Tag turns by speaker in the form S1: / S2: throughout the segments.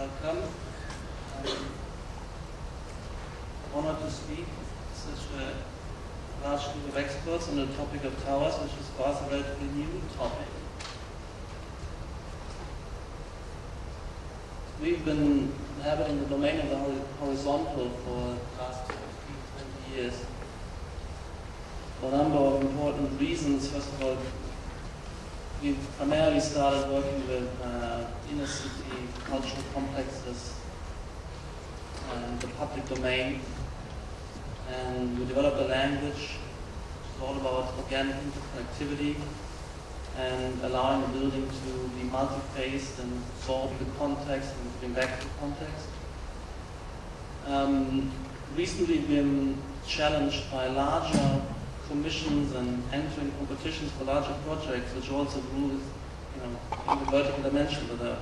S1: welcome. Honored to speak to such a large group of experts on the topic of towers, which is for us a relatively new topic. We've been inhabiting the domain of the horizontal for the past 15, 20 years for a number of important reasons. First of all, we primarily started working with inner city cultural complexes and the public domain, and we developed a language which is all about organic interconnectivity and allowing a building to be multi-phased and absorb the context and giving back to the context. Recently we've been challenged by larger commissions and entering competitions for larger projects, which also grew in the vertical dimension with the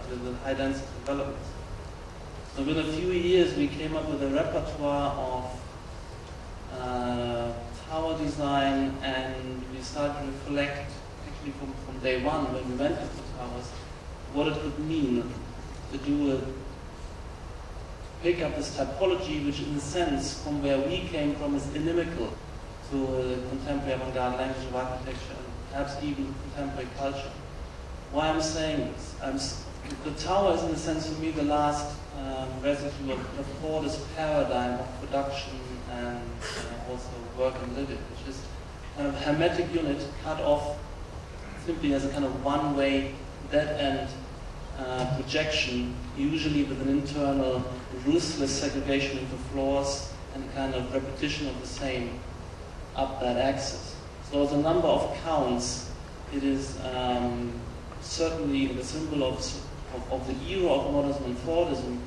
S1: high density developments. So within a few years we came up with a repertoire of tower design, and we started to reflect actually from day one when we went to the towers what it could mean to do pick up this typology, which in a sense from where we came from is inimical to contemporary avant-garde language of architecture and perhaps even contemporary culture. Why I'm saying this? The tower is in a sense for me the last residue of Fordist paradigm of production and also work and living, which is kind of a hermetic unit cut off simply as a kind of one-way dead-end projection, usually with an internal ruthless segregation into floors and a kind of repetition of the same up that axis. So as a number of counts, it is certainly the symbol of the era of modernism and Fordism,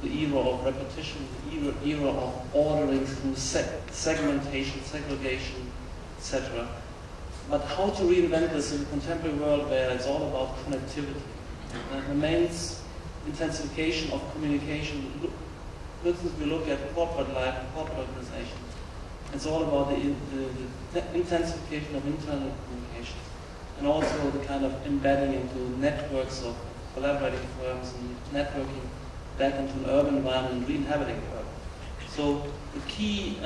S1: the era of repetition, the era of ordering through segmentation, segregation, etc. But how to reinvent this in a contemporary world where it's all about connectivity? It remains intensification of communication. For instance, we look at corporate life and corporate organization. It's all about the intensification of internal communication, and also the kind of embedding into networks of collaborating firms and networking back into an urban environment and re-inhabiting the urban. So the key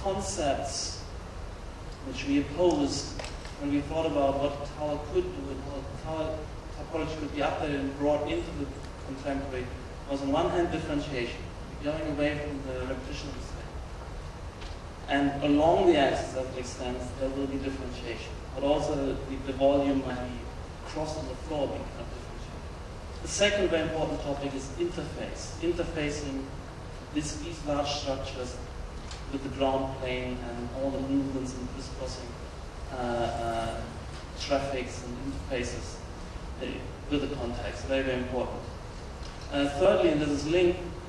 S1: concepts which we opposed when we thought about what the tower could do and how the tower typology could be updated and brought into the contemporary was on one hand differentiation, going away from the repetition of the same. And along the axis as it extends, there will be differentiation. But also the volume might be crossed on the floor being kind of differentiated. The second very important topic is interface. Interfacing these large structures with the ground plane and all the movements and crisscrossing traffics and interfaces with the context. Very, very important. Thirdly, and this is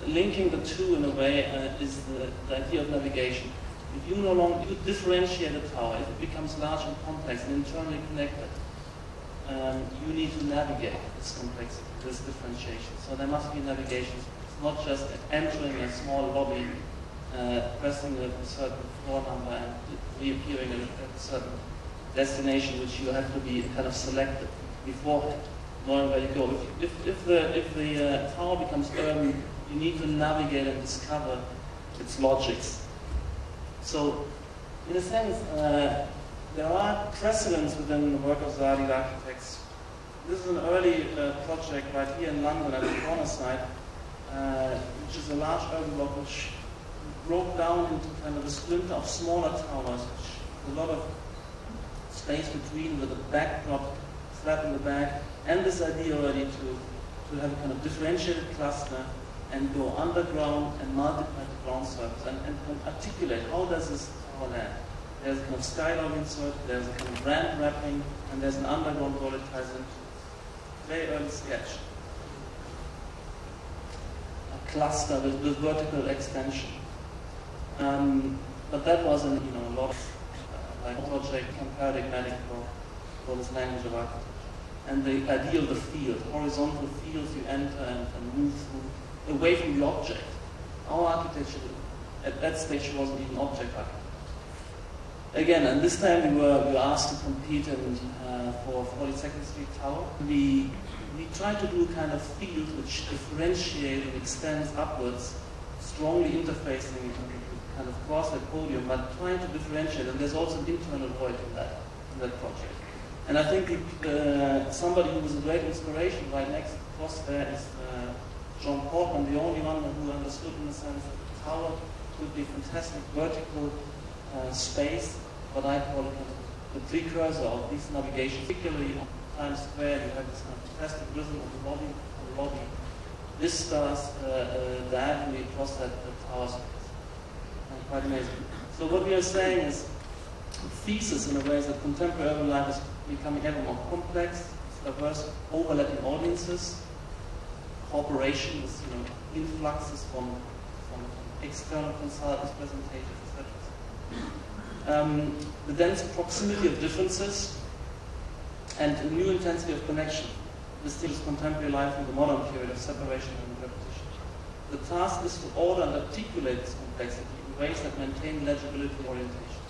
S1: linking the two in a way, is the idea of navigation. If you no longer differentiate a tower, if it becomes large and complex and internally connected, you need to navigate this complexity, this differentiation. So there must be navigation. It's not just entering a small lobby, pressing a certain floor number and reappearing at a certain destination, which you have to be kind of selected beforehand, knowing where you go. If the tower becomes urban, you need to navigate and discover its logics. So, in a sense, there are precedents within the work of Zaha Hadid Architects. This is an early project right here in London at the corner side, which is a large urban block which broke down into kind of a splinter of smaller towers, which a lot of space between with a backdrop flat in the back, and this idea already to have a kind of differentiated cluster and go underground and multiply the ground surface and articulate how does this tower land. There's a kind of skyline insert, there's a kind of ramp wrapping, and there's an underground wall it ties into. Very early sketch. A cluster with vertical extension. But that wasn't, a lot of like project paradigmatic for this language of architecture. And the idea of the field, horizontal fields you enter and move through, away from the object. Our architecture at that stage wasn't even object architecture. Again, and this time we were asked to compete for 42nd Street Tower. We tried to do a kind of field which differentiates and extends upwards, strongly interfacing kind of cross that podium, but trying to differentiate. And there's also an internal void in that project. And I think somebody who was a great inspiration right next across there is John Portman, the only one who understood in the sense that the tower could be a fantastic vertical space, what I call the precursor of this navigation. Particularly on Times Square, you have this kind of fantastic rhythm of the lobby. This starts diagonally across that tower space. Quite amazing. So what we are saying is, thesis in a way is that contemporary urban life is becoming ever more complex, diverse, overlapping audiences, corporations, influxes from external consultants, presentations, etc. The dense proximity of differences and a new intensity of connection distinguishes contemporary life from the modern period of separation and repetition. The task is to order and articulate this complexity in ways that maintain legibility and orientation.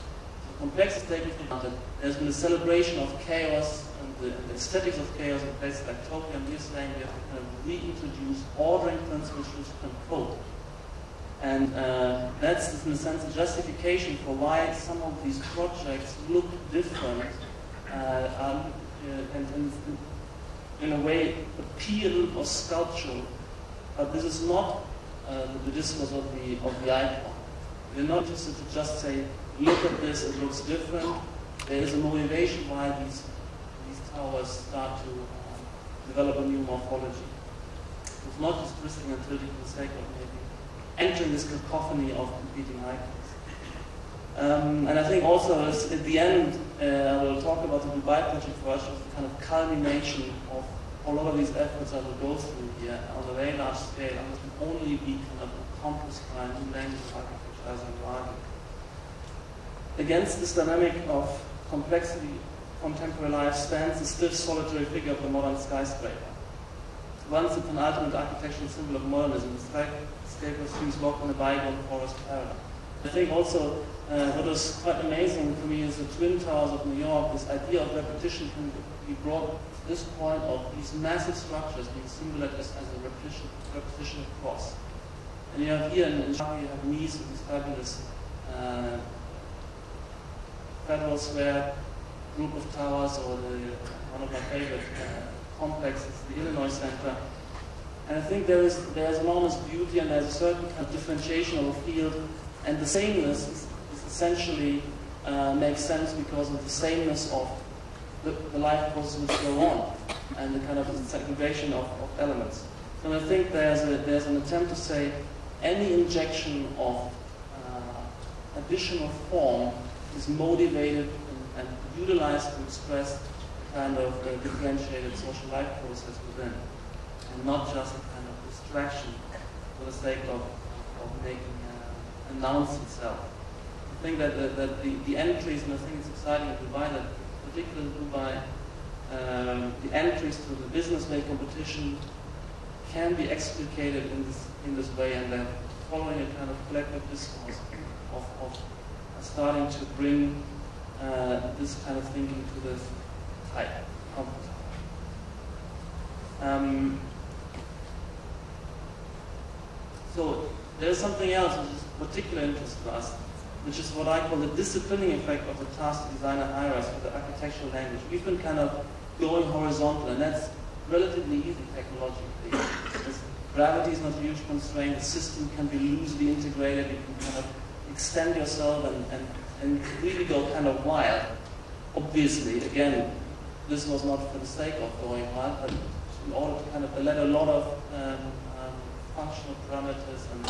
S1: Complex is taken for granted. There's been a celebration of chaos and the aesthetics of chaos in places like Tokyo, and we're saying we have to kind of reintroduce ordering principles which can cope. And that's, in a sense, a justification for why some of these projects look different and in a way appeal or sculptural. But this is not the discourse of the icon. We're not interested to just say, look at this, it looks different. There is a motivation why these towers start to develop a new morphology. It's not just twisting and tilting for the sake of maybe entering this cacophony of competing icons. And I think also at the end, I will talk about the Dubai project for us, the kind of culmination of a lot of these efforts I will go through here on a very large scale, and it can only be kind of accomplished by a new language of architecture, as I argue. Against this dynamic of complexity, contemporary life stands the stiff, solitary figure of the modern skyscraper. Once a penultimate architectural symbol of modernism, the skyscraper seems locked in a bygone forest paradigm. I think also what was quite amazing for me is the Twin Towers of New York. This idea of repetition can be brought to this point of these massive structures being symbolized as a repetition across. And you have here in Chicago, you have Nice with this fabulous Federal Square group of towers, or one of my favorite complexes, the Illinois Center. And I think there's enormous beauty, and there's a certain kind of differentiation of a field, and the sameness is essentially makes sense because of the sameness of the life processes which go on, and the kind of segregation of elements. And I think there's an attempt to say any injection of additional form is motivated and utilized to express a kind of differentiated social life process within, and not just a kind of distraction for the sake of making announce itself. I think that the entries, and I think it's exciting in Dubai, that particularly in Dubai, the entries to the business day competition can be explicated in this way, and then following a kind of collective discourse of starting to bring this kind of thinking to this type of so there's something else which is of particular interest to us, which is what I call the disciplining effect of the task to design a high-rise with the architectural language. We've been kind of going horizontal, and that's relatively easy technologically. Gravity is not a huge constraint, the system can be loosely integrated, you can kind of extend yourself and really go kind of wild. Obviously, again, this was not for the sake of going wild, but in order to kind of let a lot of functional parameters and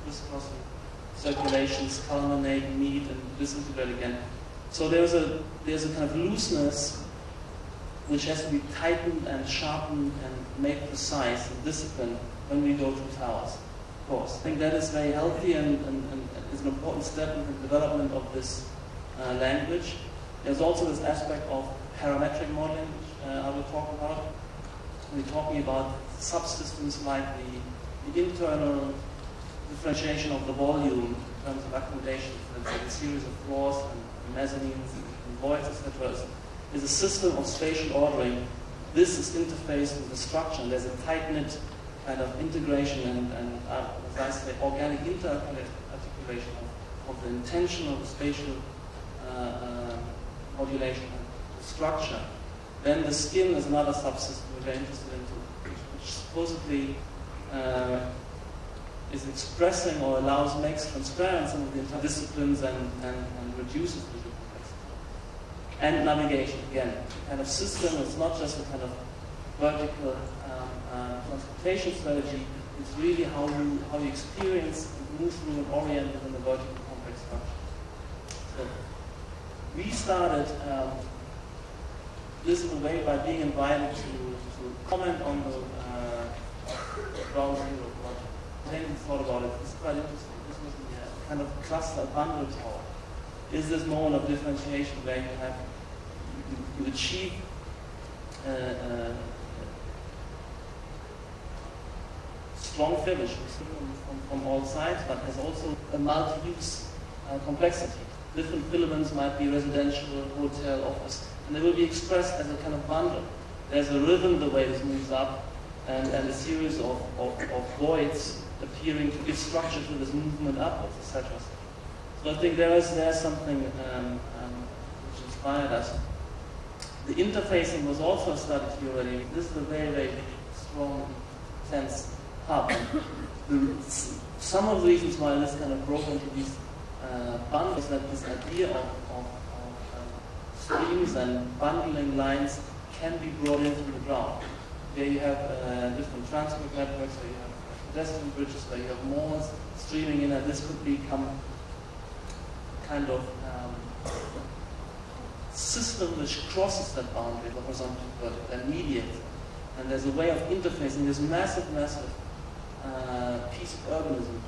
S1: crisscrossing circulations culminate, meet, and disintegrate again. So there's a kind of looseness which has to be tightened and sharpened and made precise and disciplined when we go to towers. Of course, I think that is very healthy and is an important step in the development of this language. There's also this aspect of parametric modeling, which I will talk about. We're talking about subsystems like the internal differentiation of the volume terms of accommodation, let's say a series of floors and mezzanines and voids, etc., is a system of spatial ordering. This is interfaced with the structure, and there's a tight-knit kind of integration and as I say, organic inter-articulation of the intentional spatial modulation and structure. Then the skin is another subsystem we're very interested in, which supposedly is expressing or makes transparent some of the entire disciplines and reduces visual complexity. And navigation, again, kind of system. It's not just a kind of vertical transportation strategy. It's really how you experience, move through, and orient within the vertical complex structure. So we started this in a way by being invited to comment on the ground zero project. Then we thought about it. It's quite interesting. This was the kind of cluster bundle tower. Is this moment of differentiation where you achieve strong finish from all sides, but has also a multi-use complexity. Different filaments might be residential, hotel, office, and they will be expressed as a kind of bundle. There's a rhythm the way this moves up, and a series of voids appearing to give structure to this movement upwards, etc. So I think there's something which inspired us. The interfacing was also studied here already. This is a very, very strong, intense hub. Some of the reasons why this kind of broke into these bundles, that this idea of streams and bundling lines can be brought in through the ground. There you have different transport networks, where you have pedestrian bridges, where you have malls streaming in, and this could become kind of system which crosses that boundary, the horizontal vertical, and mediates. And there's a way of interfacing this massive piece of urbanism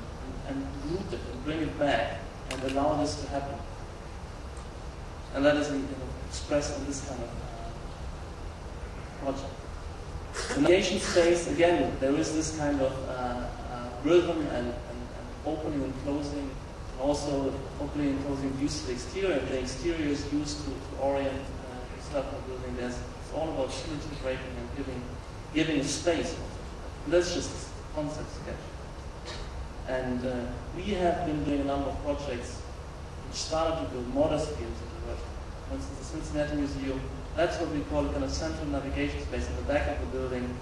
S1: and root it and bring it back and allow this to happen. And that is expressed in this kind of project. The navigation space, again, there is this kind of rhythm and opening and closing, and also opening and closing used to the exterior. The exterior is used to orient yourself in the building. It's all about symmetry breaking and giving a space. And that's just a concept sketch. And we have been doing a number of projects which started to build modest fields of the world. For instance, the Cincinnati Museum, that's what we call a kind of central navigation space in the back of the building.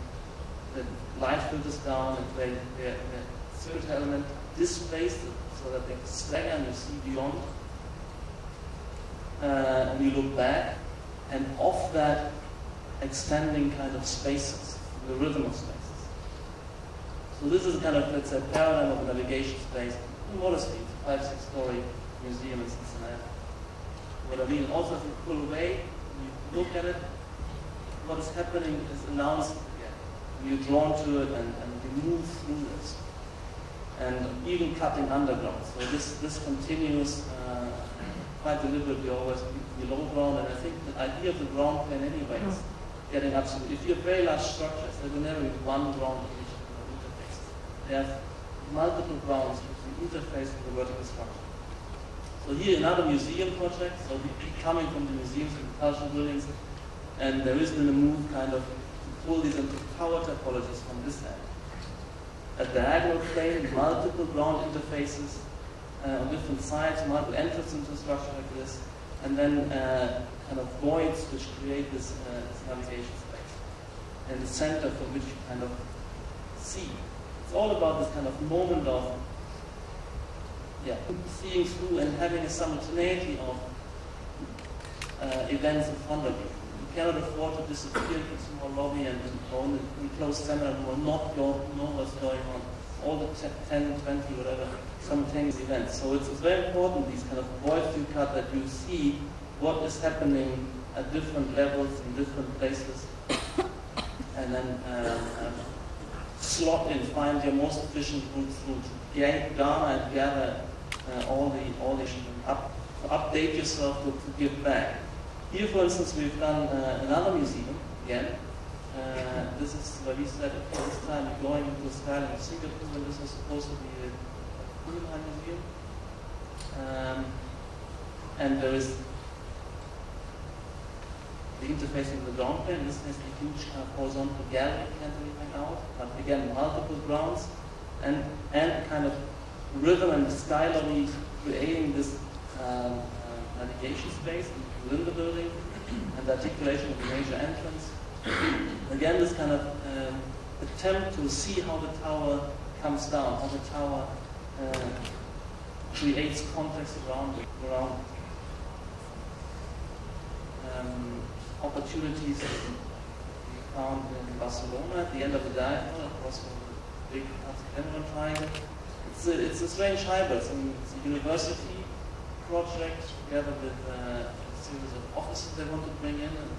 S1: The light filters down, and the circular element displays it so that they stagger and you see beyond. And you look back, and off that extending kind of spaces, the rhythm of spaces. So this is kind of, let's say, paradigm of a navigation space. Modestly, 5-6-story museum in Cincinnati. What I mean, also if you pull away, you look at it, what is happening is announced again. You're drawn to it and you move through this. And even cutting underground. So this continues quite deliberately always below ground. And I think the idea of the ground plane anyway is getting absolutely. If you have very large structures, there will never be one ground in each interface. They have multiple grounds which interface with the vertical structure. So here another museum project, so we coming from the museums and the cultural buildings, and there has been a move kind of to pull these into power typologies from this end. A diagonal plane, multiple ground interfaces on different sides, multiple entrances into a structure like this, and then kind of voids which create this navigation space. And the center for which you kind of see. It's all about this kind of moment of seeing through and having a simultaneity of events in front of you. You cannot afford to disappear into a small lobby and go in a closed seminar and will not know what's going on. All the 10, 20, whatever, simultaneous events. So it's very important, these kind of voids you cut, that you see what is happening at different levels in different places, and then slot in, find your most efficient route through to garner and gather all the update yourself to give back. Here, for instance, we've done another museum again. This is where we said, okay, this time we're going into the skyline of Singapore, and this is supposed to be a Milan museum. And there is the interface of the ground plane. This is a huge horizontal gallery cantilevering out, but again, multiple grounds, and kind of rhythm and skyline creating this navigation space within the building, and the articulation of the major entrance. Again, this kind of attempt to see how the tower comes down, how the tower creates context around it, opportunities we found in Barcelona at the end of the diagonal across the big Cameron triangle. It's a strange hybrid. I mean, it's a university project together with a series of offices they want to bring in and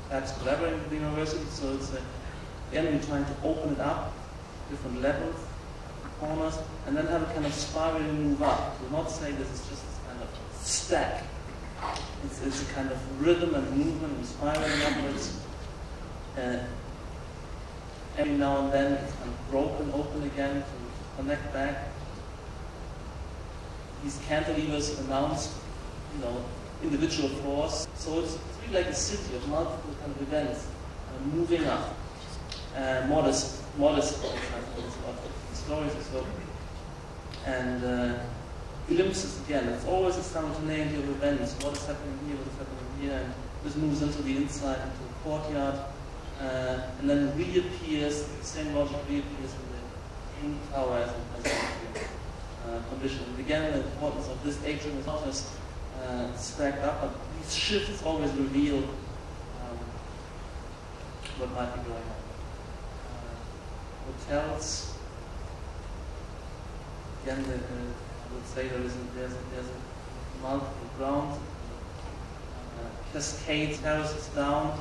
S1: perhaps collaborating with the university. So it's again, we're trying to open it up, different levels, corners, and then have a kind of spiraling move up. Do not say this is just this kind of stack. It's a kind of rhythm and movement and spiraling upwards. Every now and then it's kind of broken open again to connect back. These cantilevers announce, individual floors. So it's really like a city of multiple kind of events moving up. Modest, for example, is about stories as well. And glimpses again. It's always a simultaneity of events. What is happening here? What is happening here? And this moves into the inside, into the courtyard, and then reappears. The same logic reappears in the tower as a condition. And again, the importance of this atrium is not just stacked up, but these shifts always reveal what might be going on. Hotels. Again, I would say there's a multiple grounds, cascades, terraces down,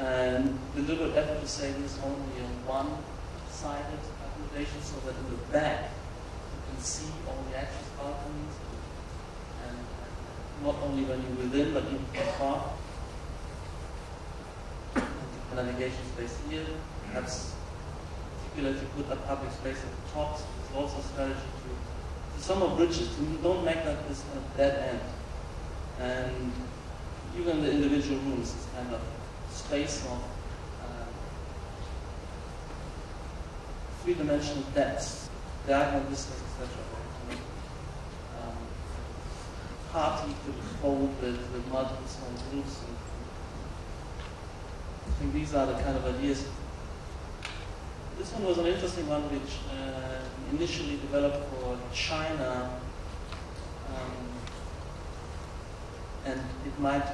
S1: and deliberate effort to say this is only a one-sided accommodation, so that in the back you can see all the access balconies, and not only when you're within, but even from far. The navigation space here, perhaps particularly to put a public space at the top. So there's also a strategy to summer bridges, to don't make that this kind of dead end. And even the individual rooms is kind of space of three-dimensional depths, diagonal distance, etc. Party could fold with multiple small groups. And I think these are the kind of ideas. This one was an interesting one which initially developed for China, and it might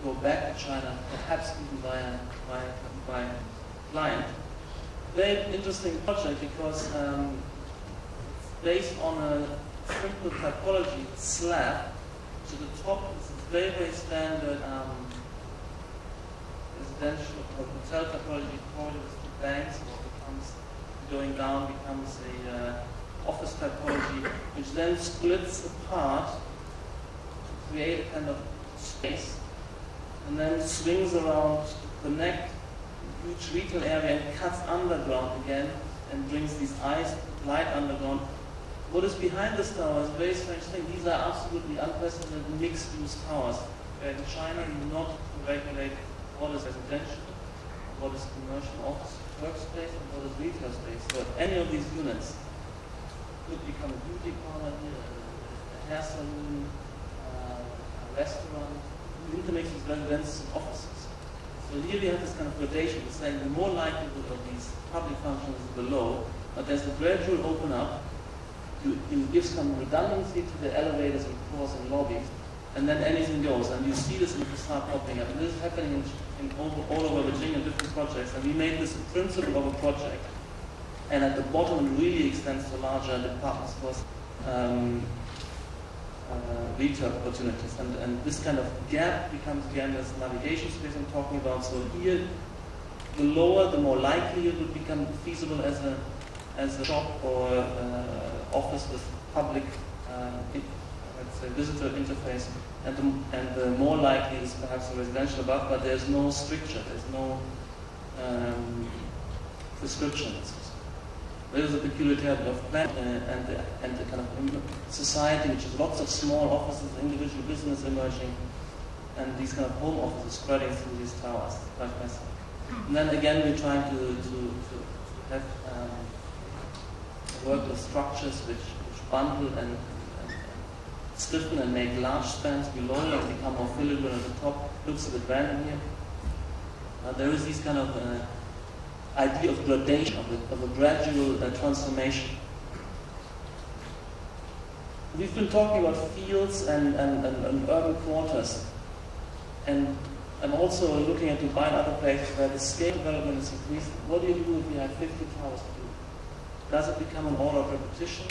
S1: go back to China, perhaps even by client. Very interesting project because it's based on a simple typology slab. To the top is a very, very standard residential or hotel typology corridors to banks. Going down becomes a office typology, which then splits apart to create a kind of space, and then swings around to connect a huge retail area and cuts underground again and brings these light underground. What is behind this tower is a very strange thing. These are absolutely unprecedented mixed-use towers. Where in China you do not regulate what is residential, what is commercial office workspace, and what is retail space. So any of these units could become a beauty parlor here, a hair salon, a restaurant. You intermix these residences and offices. So here we have this kind of gradation, saying the more likelihood of these public functions is below, but there's a gradual open up. You give some redundancy to the elevators and floors and lobbies, and then anything goes. And you see this start popping up. And this is happening all over Beijing in different projects. And we made this a principle of a project. And at the bottom, it really extends to larger department stores, retail opportunities. And this kind of gap becomes again this navigation space I'm talking about. So here, the lower, the more likely it would become feasible as a shop or office with public, let's say, visitor interface, and the more likely is perhaps a residential above, but there's no stricture, there's no prescriptions. There is a peculiarity of planet and the kind of society, which is lots of small offices, individual business emerging, and these kind of home offices spreading through these towers. And then again, we're trying to have work with structures which bundle and stiffen and make large spans below and become more filigree at the top. Looks a bit random here. There is this kind of idea of gradation, of a gradual transformation. We've been talking about fields and urban quarters, and I'm also looking at Dubai and other places where the scale development is increased. What do you do if you have 50 towers to do? Does it become an order of repetition,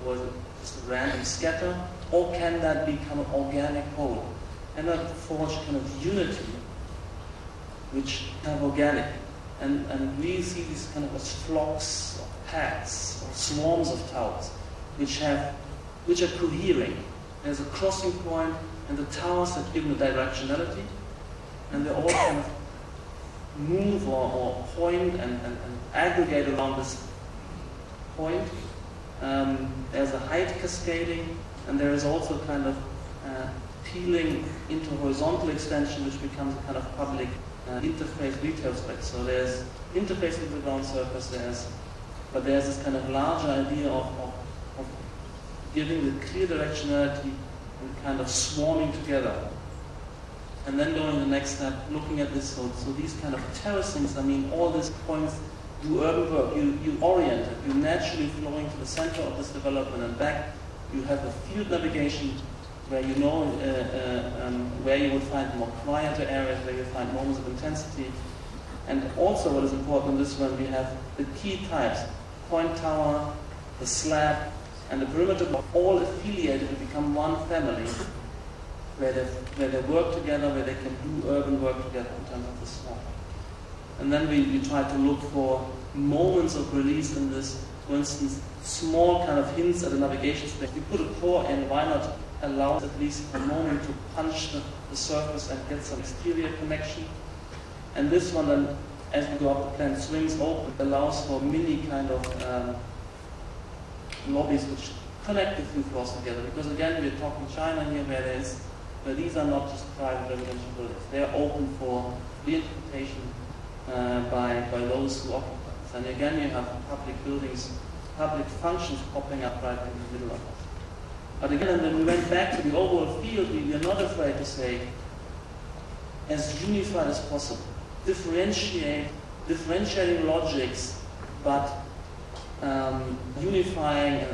S1: or is it just a random scatter, or can that become an organic whole? And that forge kind of unity, which kind of organic. And we see these kind of as flocks, or packs, or swarms of towers, which are cohering. There's a crossing point, and the towers have given a directionality, and they all kind of move or point and aggregate around this point. There's a height cascading, and there is also kind of peeling into horizontal extension, which becomes a kind of public interface retail space. So there's interface with the ground surface, but there's this kind of larger idea of giving the clear directionality and kind of swarming together. And then going the next step, looking at this, so these kind of terracings, I mean, all these points do urban work. You orient it, you naturally flowing to the center of this development and back. You have a field navigation where you know where you would find more quieter areas, where you find moments of intensity. And also what is important in this one, we have the key types, point tower, the slab, and the perimeter block, all affiliated to become one family, where they work together, where they can do urban work together in terms of the swarm. And then we try to look for moments of release in this. For instance, small kind of hints at a navigation space. We put a core in, why not allow at least a moment to punch the surface and get some exterior connection. And this one then, as we go up the plan, swings open, allows for mini kind of lobbies which connect the few floors together. Because again, we're talking China here, where these are not just private residential buildings. They're open for reinterpretation by those who occupy. And again, you have public buildings, public functions popping up right in the middle of it. But again, when we went back to the overall field, we are not afraid to say, as unified as possible, differentiating logics, but unifying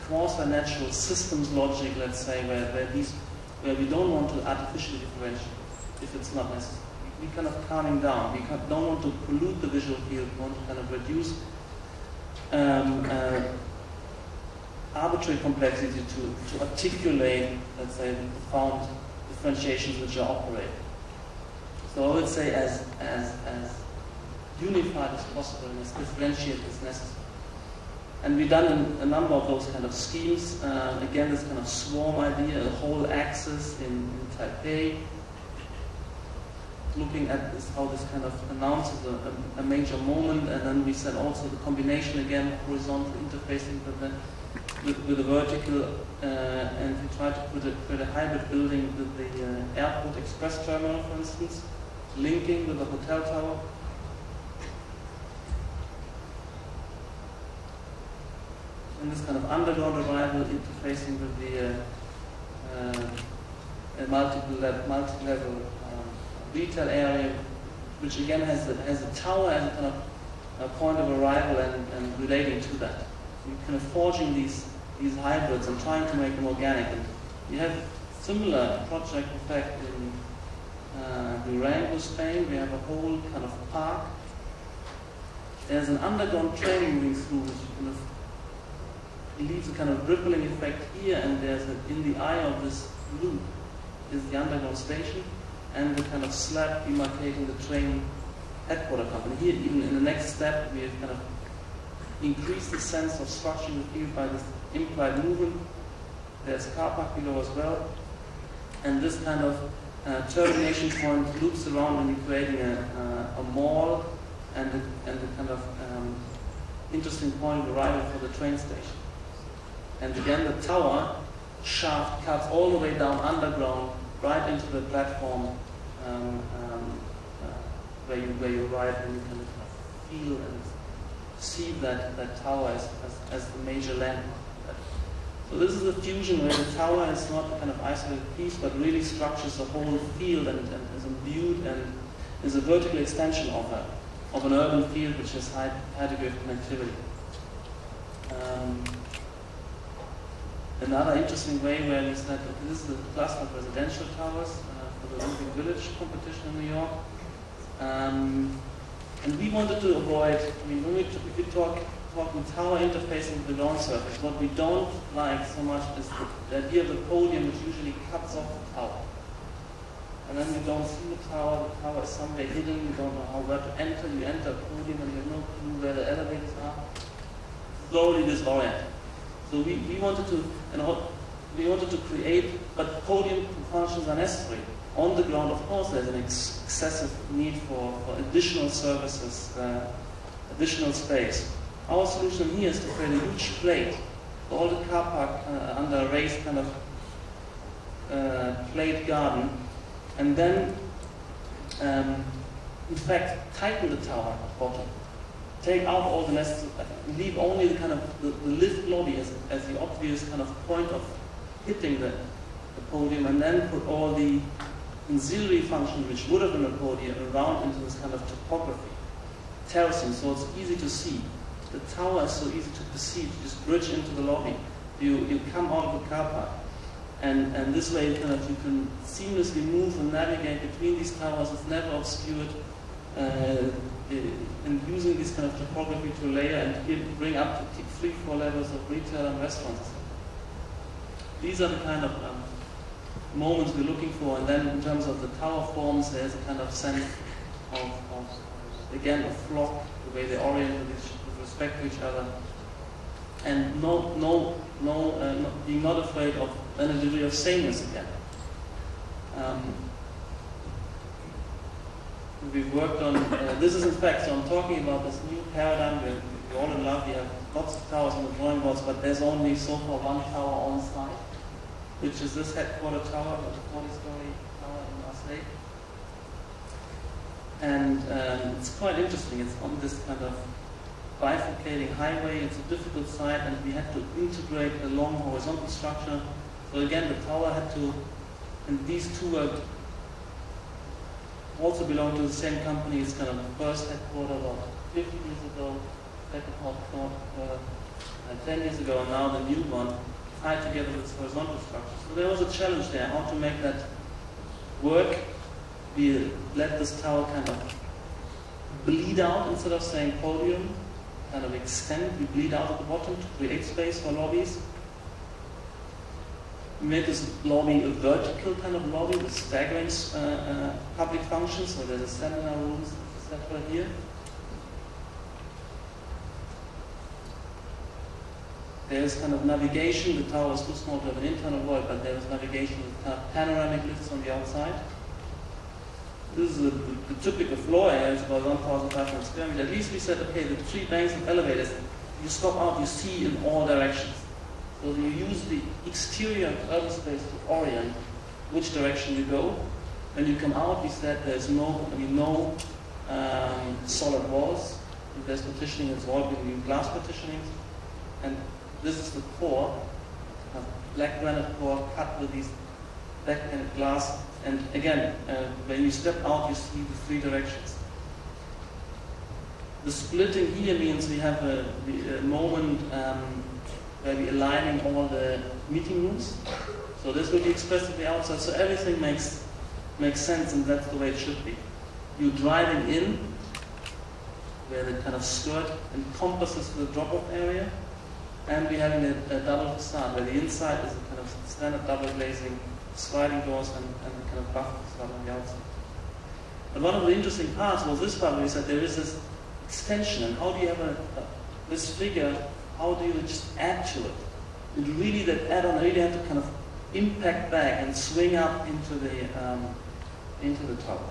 S1: quasi-natural systems logic, let's say, where we don't want to artificially differentiate if it's not necessary. We kind of calming down. We don't want to pollute the visual field. We want to kind of reduce arbitrary complexity to articulate, let's say, the profound differentiations which are operated. So I would say as unified as possible and as differentiated as necessary. And we've done a number of those kind of schemes. Again, this kind of swarm idea, a whole axis in Taipei, looking at this, how this kind of announces a major moment, and then we said also the combination again, horizontal interfacing with the vertical, and we tried to create a hybrid building with the airport express terminal, for instance, linking with the hotel tower. And this kind of underground arrival interfacing with the multi-level retail area, which again has a tower as a kind of point of arrival and relating to that. We're kind of forging these hybrids and trying to make them organic. And we have similar project effect in Durango, Spain. We have a whole kind of park. There's an underground train moving through, which kind of leaves a kind of rippling effect here, and there's in the eye of this loop is the underground station and the kind of slab demarcating the train headquarter company. Here, even in the next step, we have kind of increased the sense of structuring the field by this implied movement. There's a car park below as well, and this kind of termination point loops around and we're creating a mall and the kind of interesting point of arrival for the train station. And again, the tower shaft cuts all the way down underground, right into the platform where you ride, and you can feel and see that tower as the major landmark. So this is a fusion where the tower is not a kind of isolated piece, but really structures the whole field and is imbued and is a vertical extension of an urban field which has high degree of connectivity. Another interesting way where we said that this is a cluster of residential towers for the Olympic Village competition in New York. And we wanted to avoid, I mean, when we talking tower interfacing with the ground surface, what we don't like so much is the idea of the podium, which usually cuts off the tower. And then you don't see the tower is somewhere hidden, you don't know where to enter, you enter a podium and you have no clue where the elevators are. Slowly disoriented. So we wanted to create, but podium functions are necessary. On the ground, of course, there's an excessive need for additional services, additional space. Our solution here is to create a huge plate, all the car park under a raised kind of plate garden, and then, in fact, tighten the tower at the bottom. Take out all the necessary, leave only the kind of the lift lobby as the obvious kind of point of hitting the podium, and then put all the auxiliary functions which would have been a podium around into this kind of topography, terracing, so it's easy to see. The tower is so easy to perceive. You just bridge into the lobby. You come out of the car park, and this way you can seamlessly move and navigate between these towers. It's never obscured. And using this kind of topography to layer and bring up to 3-4 levels of retail and restaurants. These are the kind of moments we're looking for, and then in terms of the tower forms, there's a kind of sense of again, a flock, the way they orient with respect to each other, and being not afraid of a degree of sameness again. We've worked on, this is in fact, so I'm talking about this new paradigm, we're all in love, we have lots of towers on the drawing boards, but there's only so far one tower on site, which is this headquarter tower, the 40-story tower in Marseilles. And it's quite interesting, it's on this kind of bifurcating highway, it's a difficult site, and we had to integrate a long horizontal structure. So again, the tower had to, and these two are also belong to the same company. It's kind of the first headquarter about 50 years ago, second headquarter 10 years ago, and now the new one, tied together with this horizontal structure. So there was a challenge there, how to make that work. We let this tower kind of bleed out instead of saying podium, kind of extend, we bleed out at the bottom to create space for lobbies. We made this lobby a vertical kind of lobby with staggering public functions, so there's a seminar rooms, etc. here. There's kind of navigation, the tower is too small to have an internal void, but there is navigation with kind of panoramic lifts on the outside. This is the typical floor area, it's about 1,500 square meters. At least we said, okay, the 3 banks of elevators, you stop out, you see in all directions. So you use the exterior of urban space to orient which direction you go. When you come out, we said there's no solid walls. If there's partitioning, it's all between glass partitionings. And this is the core, a black granite core cut with these black and glass. And again, when you step out, you see the 3 directions. The splitting here means we have a moment where we're aligning all the meeting rooms. So this will be expressively outside. So everything makes sense, and that's the way it should be. You're driving in, where the kind of skirt encompasses the drop-off area, and we're having a double facade, where the inside is a kind of standard double glazing, sliding doors, and a kind of buffer facade on the outside. But one of the interesting parts was this part where we said there is this extension, and how do you have this figure, how do you just add to it? And really that add-on really had to kind of impact back and swing up into the tower.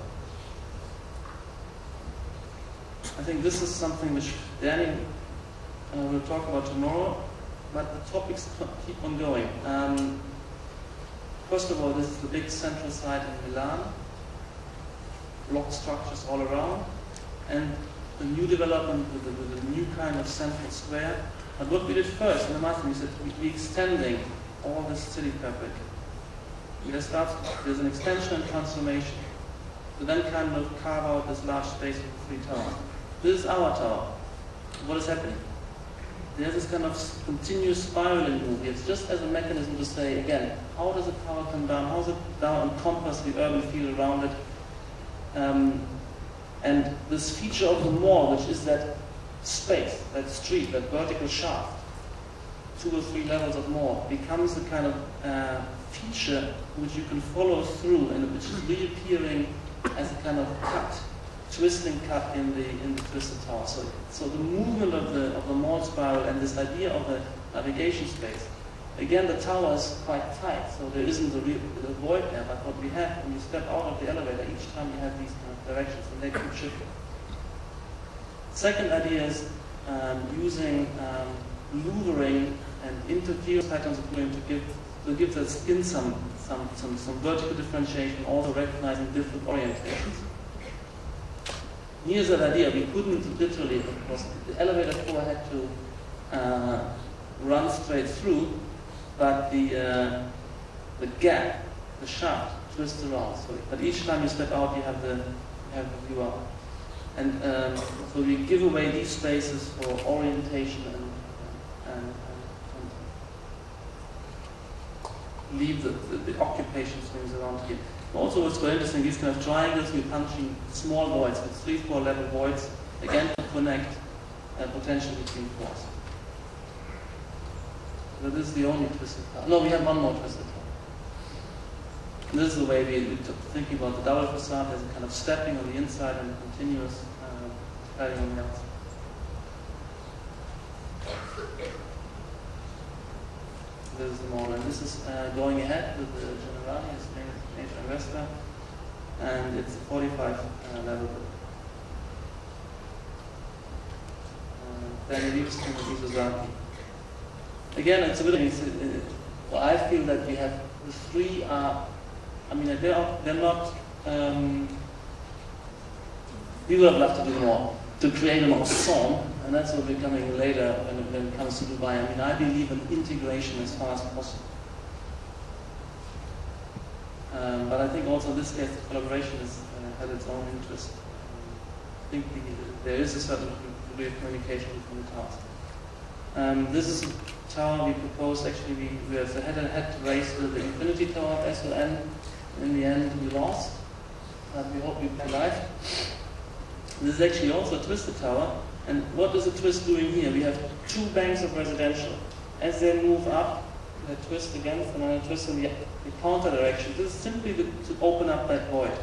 S1: I think this is something which Danny will talk about tomorrow, but the topics keep on going. First of all, this is the big central site in Milan, block structures all around, and the new development with a new kind of central square. But what we did first in the master, we said we're extending all this city fabric. There's an extension and transformation. So then kind of carve out this large space with 3 towers. This is our tower. What is happening? There's this kind of continuous spiraling move. It's just as a mechanism to say, again, how does a tower come down? How does it down encompass the urban field around it? And this feature of the mall, which is that space, that street, that vertical shaft, 2 or 3 levels of mall, becomes a kind of feature which you can follow through and which is reappearing as a kind of cut, twisting cut in the twisted tower. So the movement of the mall spiral and this idea of the navigation space. Again, the tower is quite tight, so there isn't a void there. But what we have when you step out of the elevator, each time you have these kind of directions, and they keep shifting. Second idea is using louvering and interference patterns of going to give the skin some vertical differentiation, also recognizing different orientations. Here's that idea. We couldn't literally, of course, the elevator floor had to run straight through, but the gap, the shaft, twists around. But each time you step out, you have the view out. And so we give away these spaces for orientation and leave the occupation swings around here. Also, what's very interesting, these kind of triangles, we're punching small voids, with 3-4 level voids, again to connect potential between floors. So this is the only twisted tower. No, we have one more twisted tower. And this is the way we're thinking about the double facade. There's a kind of stepping on the inside and a continuous cladding on the outside. This is the mall, and this is going ahead with the Generali, it's a major investor, and it's a 45 level. Then it leaves to the Zaha. Again, it's a bit of well, I feel that we have the 3 are, I mean, they're not, we would have loved to do more, to create an ensemble. And that's what we're coming later when it comes to Dubai. I mean, I believe in integration as far as possible. But I think also in this case, the collaboration has its own interest. I think there is a certain degree of communication between the towers. This is a tower we proposed. Actually, we have a head-to-head race with the Infinity Tower of SON. In the end, we lost. But we hope we'll be alive. This is actually also a twisted tower. And what is a twist doing here? We have 2 banks of residential. As they move up, they twist against, and then they twist in the counter direction. This is simply to open up that void.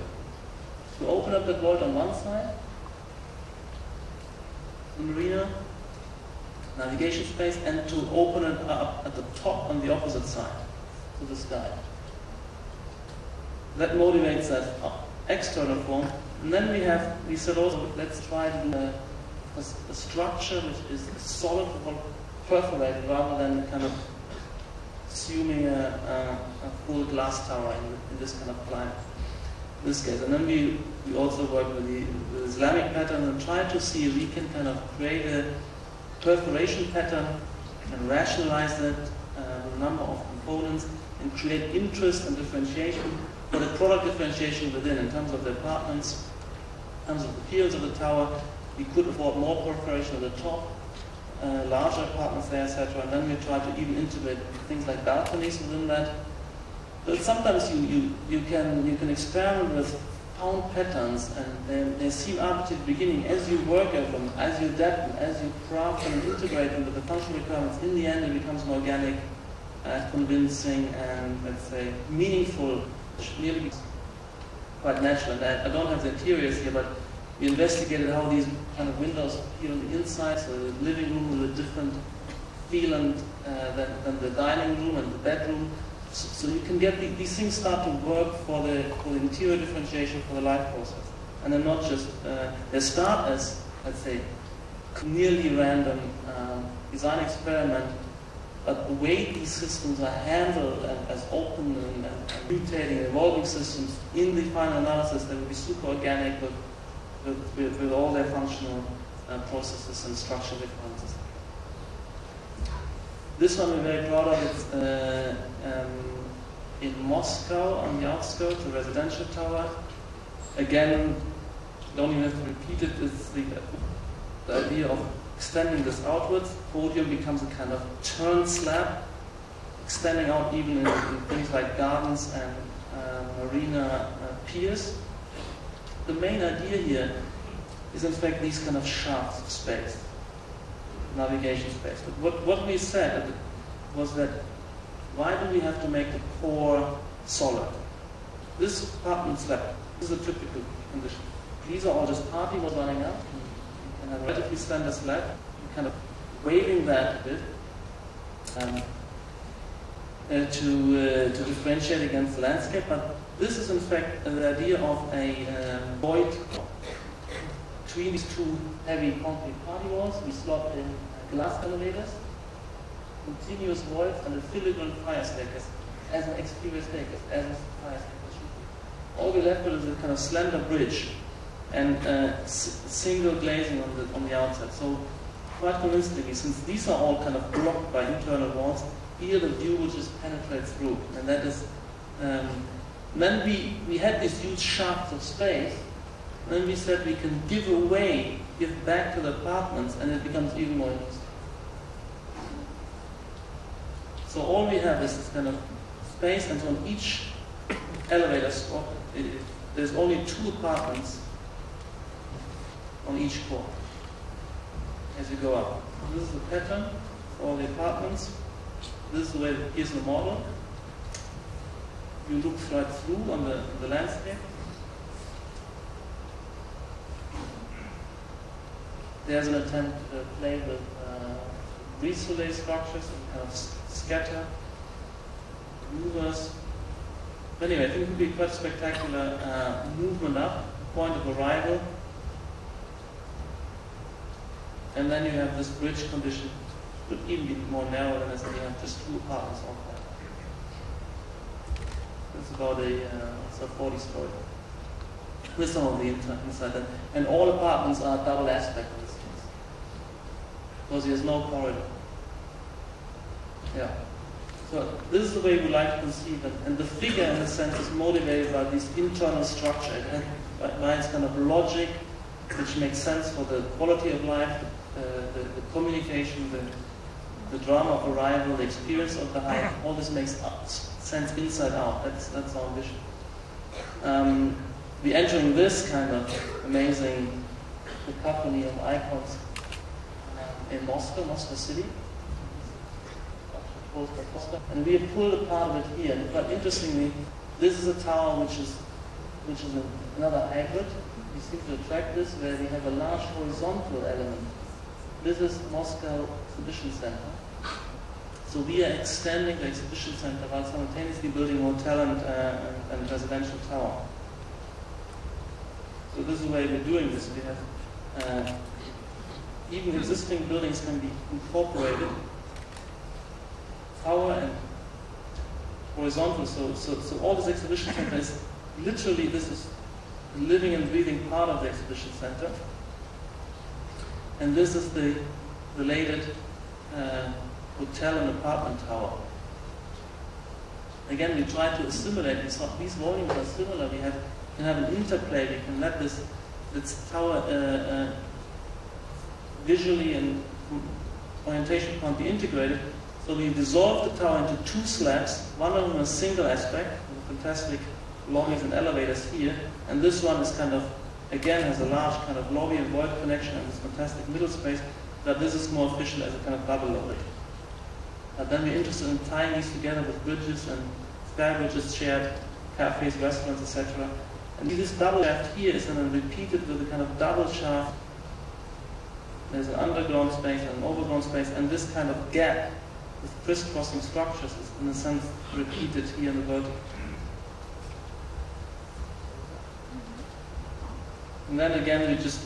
S1: To open up that void on one side, the marina, navigation space, and to open it up at the top on the opposite side, to the sky. That motivates that external form. And then we said also, let's try to do a structure which is solid, perforated, rather than kind of assuming a full glass tower in this kind of climate, in this case. And then we also work with the Islamic pattern and try to see if we can kind of create a perforation pattern and rationalize that with a number of components and create interest and differentiation, but a product differentiation within in terms of the apartments, in terms of the fields of the tower. We could afford more perforation at the top, larger apartments there, etc. And then we try to even integrate things like balconies within that. But sometimes you can experiment with found patterns, and they seem arbitrary at the beginning. As you work at them, as you adapt them, as you craft them and integrate them with the functional requirements, in the end it becomes an organic, convincing, and let's say meaningful, nearly quite natural. And I don't have the interiors here, but we investigated how these kind of windows appear on the inside, so the living room with a different feel than the dining room and the bedroom. So you can get these things start to work for the interior differentiation for the light process. And they're not just, they start as let's say, nearly random design experiment, but the way these systems are handled as open and mutating, evolving systems, in the final analysis, they will be super organic with all their functional processes and structural differences. This one we're very proud of. It's in Moscow, on the outskirts, a residential tower. Again, don't even have to repeat it. It's the idea of extending this outwards. Podium becomes a kind of turn slab, extending out even in things like gardens and marina piers. The main idea here is in fact these kind of shafts of space, navigation space. But what we said was that why do we have to make the core solid? This apartment slab, this is a typical condition. These are all just party was running up. You can have a relatively slender slab, you're kind of waving that a bit to differentiate against the landscape. But this is in fact the idea of a void between these two heavy concrete party walls. We slot in glass elevators, continuous voids, and a filigree fire staircase as an exterior staircase, as a fire staircase should be. All we're left with is a kind of slender bridge and single glazing on the outside. So quite convincingly, since these are all kind of blocked by internal walls, here the view will just penetrate through. And that is, then we had these huge shafts of space. Then we said we can give back to the apartments, and it becomes even more interesting. So all we have is this kind of space, and on each elevator spot, there's only 2 apartments on each floor as you go up. This is the pattern for all the apartments. This is the way it appears in the model. You look right through on the landscape. There's an attempt to play with resolay structures and kind of scatter movers. But anyway, I think it would be quite spectacular movement up, point of arrival. And then you have this bridge condition. It could even be more narrow than this, and you have just 2 apartments on that. It's about a 40 story. With some of the inside that. And all apartments are double aspect in this case. Because there's no corridor. Yeah. So this is the way we like to conceive it. And the figure, in a sense, is motivated by this internal structure. By its kind of logic, which makes sense for the quality of life, the communication, the drama of arrival, the experience of the height. All this makes sense inside out. That's our vision. We're entering this kind of amazing cacophony of icons in Moscow City. And we have pulled a part of it here. And quite interestingly, this is a tower which is another hybrid. We seem to attract this, where we have a large horizontal element. This is Moscow Exhibition Center. So we are extending the exhibition center while simultaneously building a hotel and residential tower. So this is the way we're doing this. We have even existing buildings can be incorporated, tower and horizontal. So all this exhibition center is literally, this is the living and breathing part of the exhibition center. And this is the related hotel and apartment tower. Again, we try to assimilate these volumes are similar. We can have an interplay. We can let this tower visually and orientation point be integrated. So we dissolve the tower into 2 slabs. One of them is a single aspect, with fantastic lobbies and elevators here, and this one is kind of, again, has a large kind of lobby and void connection and this fantastic middle space. But this is more efficient as a kind of double lobby. But then we're interested in tying these together with bridges and sky bridges, shared cafes, restaurants, etc. And this double shaft here is then repeated with a kind of double shaft. There's an underground space and an overground space, and this kind of gap with crisscrossing structures is in a sense repeated here in the vertical. And then again we just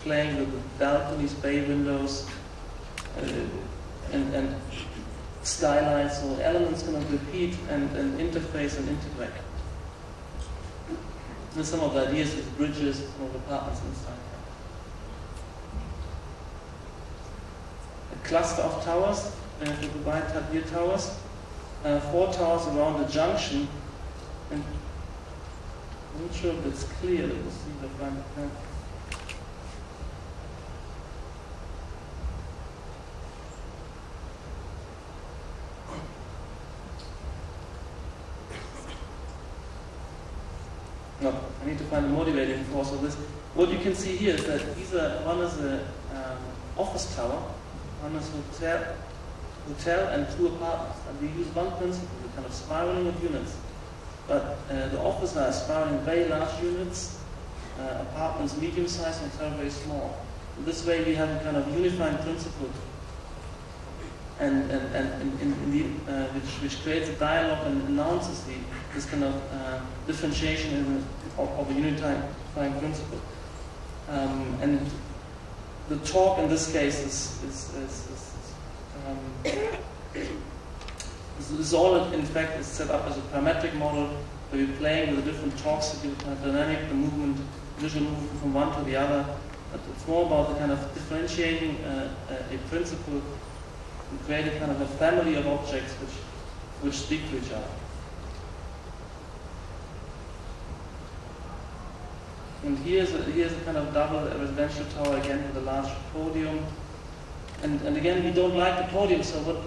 S1: playing with the balconies, bay windows, and skylights, so elements kind of repeat and interface and integrate. There's some of the ideas with bridges, some of the apartments inside. A cluster of towers, the Dubai Hadid towers, 4 towers around the junction, and I'm not sure if it's clear. Let me see if I find it. No, I need to find a motivating force of this. What you can see here is that one is an office tower, one is hotel and 2 apartments. And we use one principle, the kind of spiraling of units. But the office are spiraling very large units, apartments medium-sized, and hotel very small. In this way we have a kind of unifying principle which creates a dialogue and announces this kind of differentiation of a unifying principle. And the talk in this case is all in fact is set up as a parametric model where we're playing with the different talks to give kind of dynamic, the movement, visual movement from one to the other. But it's more about the kind of differentiating a principle and create a kind of a family of objects which speak to each other. And here's a kind of double residential tower again with a large podium. And again, we don't like the podium, so in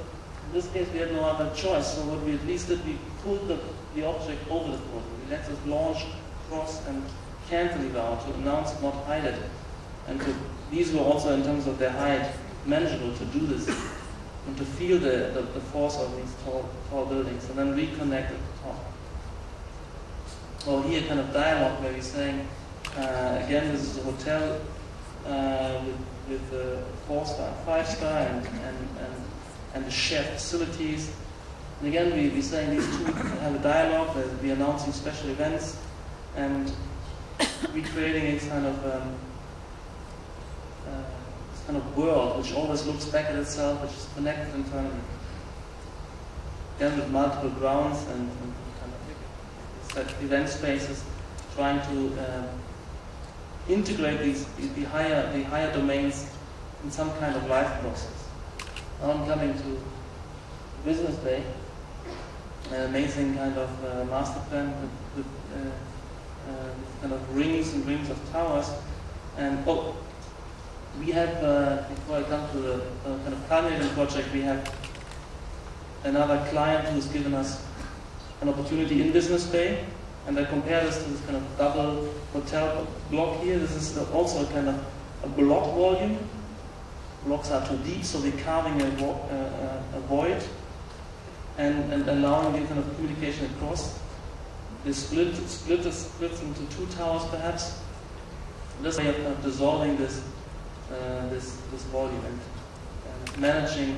S1: this case we had no other choice. So what we at least did, we pulled the object over the podium. We let us launch, cross, and cantilever out to announce it, not hide it. And these were also, in terms of their height, manageable to do this and to feel the force of these tall buildings, and then reconnect at the top. Well, here kind of dialogue where we're saying, again, this is a hotel with 4-star and 5-star and the shared facilities. And again, we're saying these two have a dialogue where we're announcing special events and we're creating a kind of world which always looks back at itself, which is connected internally. Again, with multiple grounds and kind of event spaces, trying to integrate the higher domains in some kind of life process. Now I'm coming to Business Bay, an amazing kind of master plan with kind of rings and rings of towers. And we have, before I come to the kind of Culmination project, we have another client who's given us an opportunity in Business Bay. And I compare this to this kind of double hotel block here. This is also a kind of a block volume. Blocks are too deep, so we're carving a void and allowing the kind of communication across. They splits into 2 towers perhaps. This way of kind of dissolving this volume and managing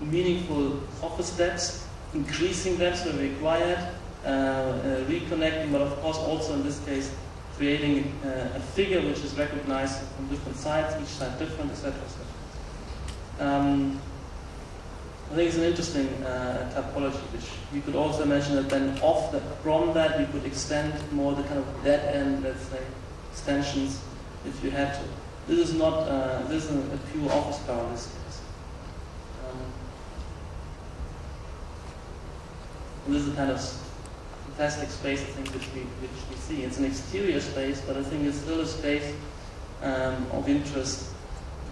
S1: meaningful office depths, increasing depths where required, reconnecting, but of course also in this case creating a figure which is recognized from different sides, each side different, etc. I think it's an interesting typology, which you could also imagine that then from that we could extend more the kind of dead end, let's say, extensions if you had to. This is not this is a pure office tower in this case. And this is a kind of fantastic space, I think, which we see. It's an exterior space, but I think it's still a space of interest.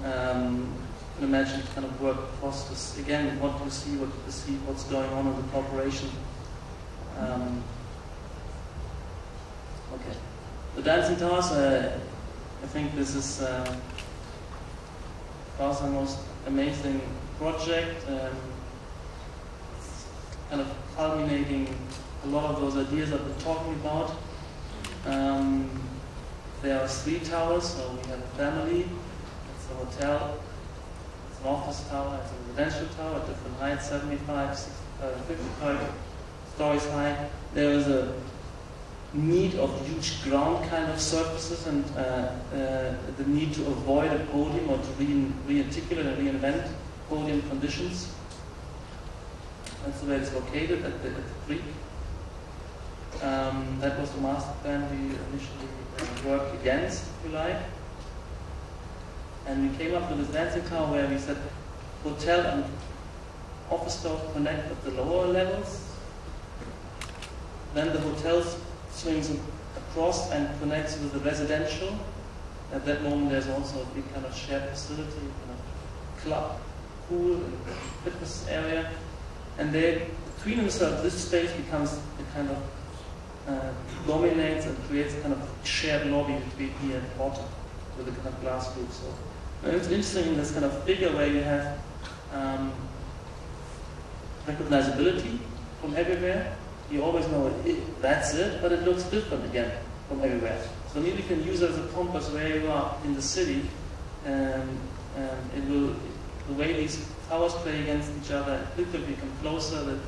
S1: You can imagine to kind of work across this. Again, what you see, what you perceive, what's going on in the corporation. Okay. The dancing towers, I think this is perhaps the most amazing project. It's kind of culminating a lot of those ideas that we're talking about. There are 3 towers, so we have a family, it's a hotel, it's an office tower, it's a residential tower at different heights, 75, 65, 55 stories high. There is a need of huge ground kind of surfaces and the need to avoid a podium or to re-articulate and reinvent podium conditions. That's the way it's located at the creek. That was the master plan we initially worked against, if you like. And we came up with this dancing tower where we said hotel and office tower connect at the lower levels. Then the hotel swings across and connects with the residential. At that moment there's also a big kind of shared facility, kind of club, pool, and fitness area. And they, between themselves, this space becomes the kind of dominates and creates a kind of shared lobby between here and the bottom with a kind of glass roof. So it's interesting in this kind of figure where you have recognizability from everywhere. You always know that's it, but it looks different again from everywhere. So maybe you can use it as a compass where you are in the city, and it will, the way these towers play against each other, quickly become closer.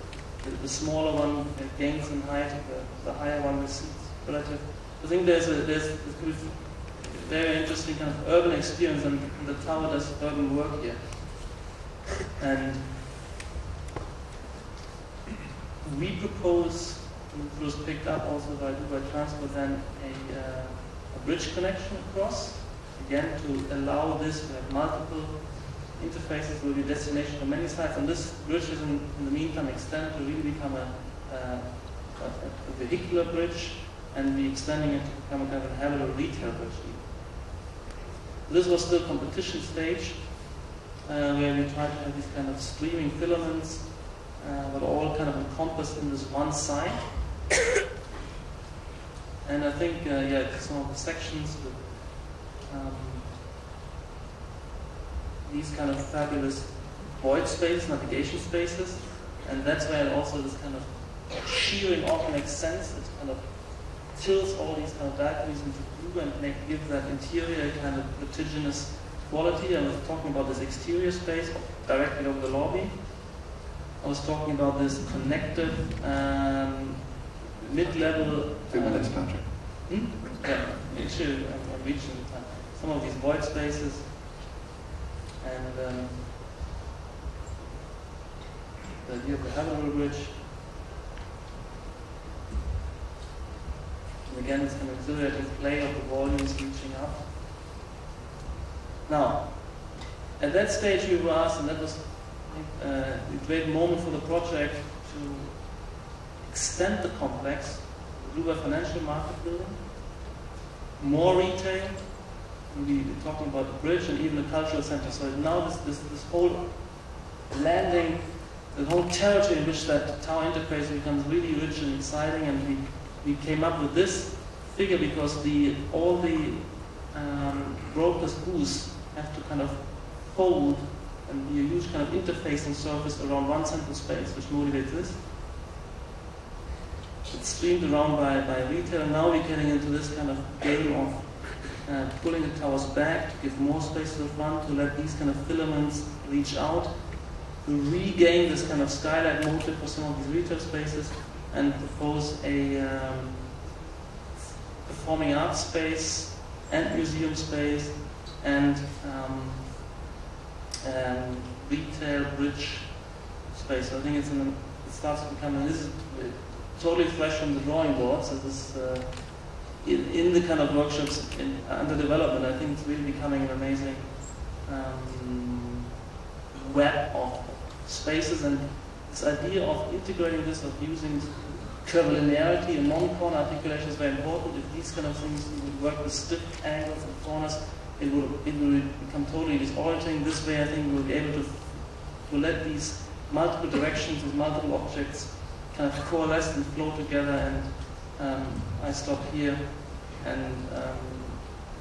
S1: The smaller one gains in height, the higher one recedes relative. I think there's a very interesting kind of urban experience, and the tower does urban work here. And we propose, it was picked up also by Dubai Transport, then a bridge connection across, again to allow this to have multiple interfaces, will be a destination for many sites, and this bridge is in the meantime extended to really become a vehicular bridge, and we're extending it to become a kind of habitable retail bridge. This was still competition stage, where we tried to have these kind of streaming filaments, but all kind of encompassed in this one side. And I think, yeah, some of the sections with these kind of fabulous void spaces, navigation spaces, and that's where also this kind of shearing off makes sense. It kind of tilts all these kind of balconies into blue and gives that interior kind of vertiginous quality. I was talking about this exterior space directly over the lobby. I was talking about this connected mid-level.
S2: 2 minutes, Patrik.
S1: Yeah, actually, I'm reaching the time. Some of these void spaces. And the idea of the habitable bridge. And again, this kind of exhilarating play of the volumes reaching up. Now, at that stage we were asked, and that was a great moment for the project, to extend the complex, the Dubai Financial Market Building, more retail. We're talking about the bridge and even the cultural center. So now this whole landing, the whole territory in which that tower interface becomes really rich and exciting, and we came up with this figure because all the brokers' booths have to kind of fold and be a huge kind of interfacing surface around one central space, which motivates this. It's streamed around by retail, and now we're getting into this kind of game of pulling the towers back to give more space to the front, to let these kind of filaments reach out, to regain this kind of skylight motive for some of these retail spaces, and propose a performing arts space and museum space and retail bridge space. So I think it starts becoming, this is totally fresh from the drawing board, so this in the kind of workshops under development, I think it's really becoming an amazing web of spaces, and this idea of integrating this, of using curvilinearity and non-corner articulation is very important. If these kind of things would work with stiff angles and corners, it will become totally disorienting. This way I think we'll be able to let these multiple directions with multiple objects kind of coalesce and flow together, and I stop here and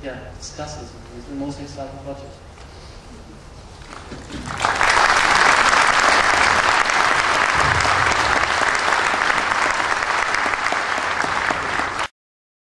S1: yeah, discuss this. It's the most exciting project.